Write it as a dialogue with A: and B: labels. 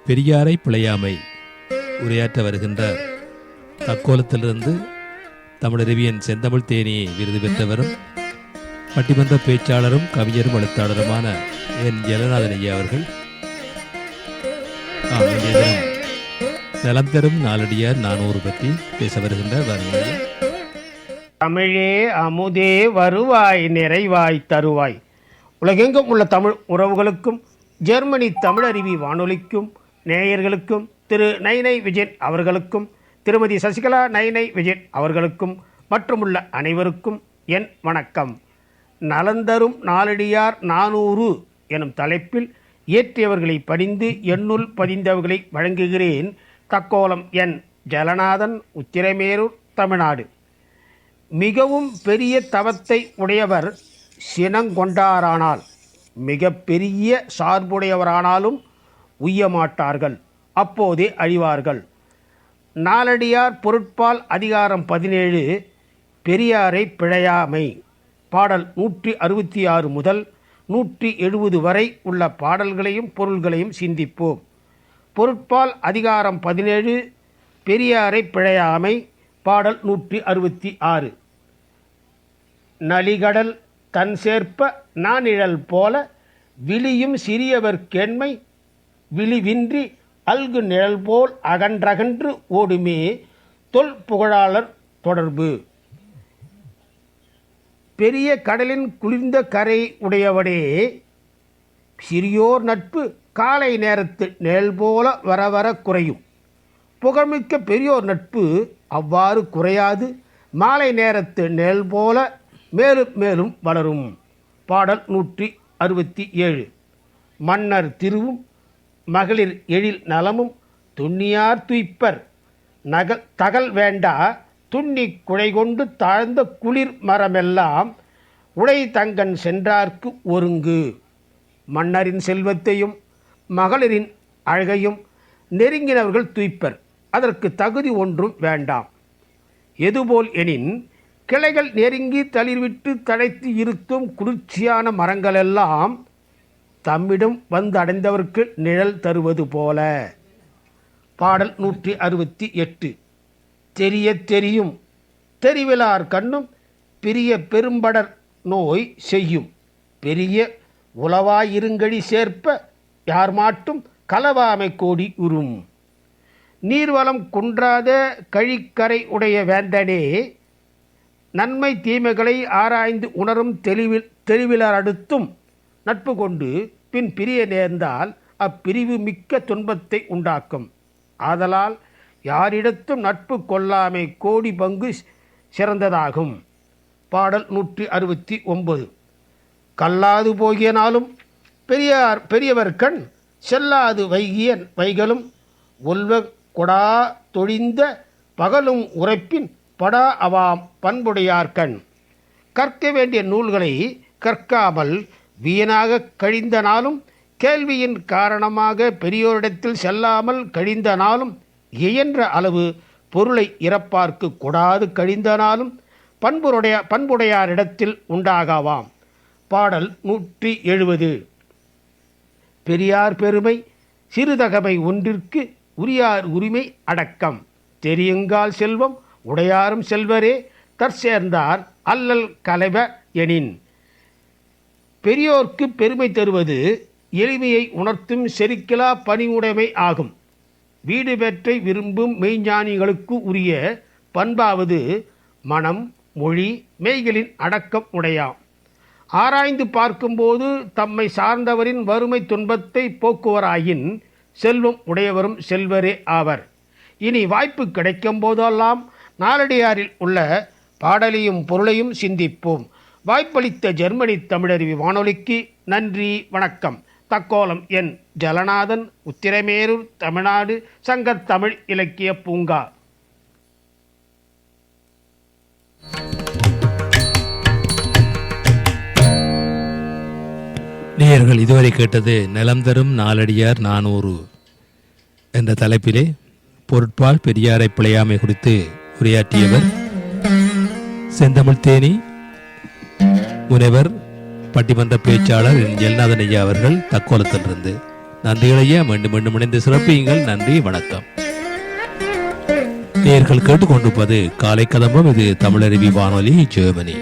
A: பெரியாரை பிழையாமை உரையாற்ற வருகின்ற தக்கோலத்திலிருந்து தமிழறிவியன் செந்தமிழ் தேனி விருது பெற்றவரும் பட்டிமன்ற பேச்சாளரும் கவிஞரும் எழுத்தாளருமான என் ஜெகநாதன் ஐயா அவர்கள் நலம் தரும் நாளடியார் 400 பற்றி பேச வருகின்ற வருவாய்.
B: தமிழே அமுதே வருவாய் நிறைவாய் தருவாய். உலகெங்கும் உள்ள தமிழ் உறவுகளுக்கும் ஜெர்மனி தமிழருவி வானொலிக்கும் நேயர்களுக்கும் திரு நைனை விஜயன் அவர்களுக்கும் திருமதி சசிகலா நைனை விஜயன் அவர்களுக்கும் மற்றுமுள்ள அனைவருக்கும் என் வணக்கம். நலந்தரும் நாளடியார் 400 எனும் தலைப்பில் இயற்றியவர்களை படிந்து எண்ணுள் பதிந்தவர்களை வழங்குகிறேன். தக்கோலம் என் ஜெகநாதன், உத்திரமேரூர், தமிழ்நாடு. மிகவும் பெரிய தவத்தை உடையவர் சினங்கொண்டாரானால் மிக பெரிய சார்புடையவரானாலும் உய்யமாட்டார்கள், அப்போதே அழிவார்கள். நாளடியார் பொருட்பால் அதிகாரம் 17 பெரியாரை பிழையாமை. பாடல் 166 முதல் 170 வரை உள்ள பாடல்களையும் பொருள்களையும் சிந்திப்போம். பொருட்பால் அதிகாரம் 17 பெரியாரை பிழையாமை. பாடல் 166. நலிகடல் தன் சேர்ப்ப நானிழல் போல விழியும் சிறியவர் கேண்மை விழிவின்றி அல்கு நிழல் போல் அகன்றகன்று ஓடுமே தொல் புகழாளர் தொடர்பு. பெரிய கடலின் குளிர்ந்த கரை உடையவனே, சிறியோர் நட்பு காலை நேரத்து நிழல் போல வர வர குறையும். புகழ்மிக்க பெரியோர் நட்பு அவ்வாறு குறையாது, மாலை நேரத்து நிழல் போல மேலும் மேலும் வளரும். பாடல் 167. மன்னர் திருவும் மகளிர் எழில் நலமும் துண்ணியார் துய்ப்பர் தகல் வேண்டா துண்ணி குழை கொண்டு தாழ்ந்த குளிர் மரமெல்லாம் உடை தங்கன் சென்றார்க்கு ஒருங்கு. மன்னரின் செல்வத்தையும் மகளிரின் அழகையும் நெருங்கினவர்கள் துய்ப்பர், அதற்கு தகுதி ஒன்றும் வேண்டாம். எதுபோல் எனின் கிளைகள் நெருங்கி தளிர்விட்டு தழைத்து இருத்தும் குளிர்ச்சியான மரங்களெல்லாம் தம்மிடம் வந்து அடைந்தவர்க்கு நிழல் தருவது போல. பாடல் 168. தெரிய தெரியும் தெரிவிலார் கண்ணும் பெரிய பெரும்படர் நோய் செய்யும் பெரிய உளவாயிருங்கடி சேர்ப்ப யார் மாட்டும் களவாமை கோடி உறும். நீர்வளம் குன்றாத கழிக்கரை உடைய வேந்தனே, நன்மை தீமைகளை ஆராய்ந்து உணரும் தெளிவிலார் அடுத்தும் நட்பு கொண்டு பின் பிரிய நேர்ந்தால் அப்பிரிவு மிக்க துன்பத்தை உண்டாக்கும். ஆதலால் யாரிடத்தும் நட்பு கொள்ளாமை கோடி பங்கு சிறந்ததாகும். பாடல் 169. கல்லாது போகியனாலும் பெரியவர் கண் செல்லாது வைகளும் ஒல்வ கொடா தொழிந்த பகலும் உரைப்பின் படா அவாம் பண்புடையார்கண். கற்க வேண்டிய நூல்களை கற்காமல் வீணாக கழிந்த நாளும், கேள்வியின் காரணமாக பெரியோரிடத்தில் செல்லாமல் கழிந்த நாளும், இயன்ற அளவு பொருளை இறப்பார்க்கு கொடாது கழிந்த நாளும் பண்புடையாரிடத்தில் உண்டாகவாம். பாடல் 170. பெரியார் பெருமை சிறுதகமை ஒன்றிற்கு உரியார் உரிமை அடக்கம். தெரியுங்கால் செல்வம் உடையாரும் செல்வரே தற்சேர்ந்தார் அல்லல் கலைவ எனின். பெரியோர்க்கு பெருமை தருவது எளிமையை உணர்த்தும் செருக்கிலா பணிவுடைமை ஆகும். வீடு பெற்றை விரும்பும் மெய்ஞானிகளுக்கு உரிய பண்பாவது மனம் மொழி மெய்களின் அடக்கம் உடையாம். ஆராய்ந்து பார்க்கும்போது தம்மை சார்ந்தவரின் வறுமை துன்பத்தை போக்குவராயின் செல்வம் உடையவரும் செல்வரே ஆவர். இனி வாய்ப்பு கிடைக்கும் போதெல்லாம் நாளடியாரில் உள்ள பாடலையும் பொருளையும் சிந்திப்போம். வாய்ப்பளித்த ஜெர்மனி தமிழருவி வானொலிக்கு நன்றி, வணக்கம். தக்கோலம் என் ஜெகநாதன், உத்திரமேரூர், தமிழ்நாடு. சங்கத் தமிழ் இலக்கிய பூங்கா.
A: நேயர்கள் இதுவரை கேட்டது நலம் தரும் நாளடியார் 400 என்ற தலைப்பிலே பொருட்பால் பெரியாரை பிழையாமை குறித்து உரையாற்றியவர் செந்தமிழ் தேனி முனைவர் பட்டிமன்ற பேச்சாளர் என் ஜெகநாதன் ஐயா அவர்கள் தக்கோலத்திலிருந்து. நன்றிகளையா மீண்டும் மீண்டும் இணைந்து சிறப்பியுங்கள். நன்றி, வணக்கம். நேயர்கள் கேட்டுக்கொண்டிருப்பது காலை கதம்பம். இது தமிழருவி வானொலி, ஜெர்மனி.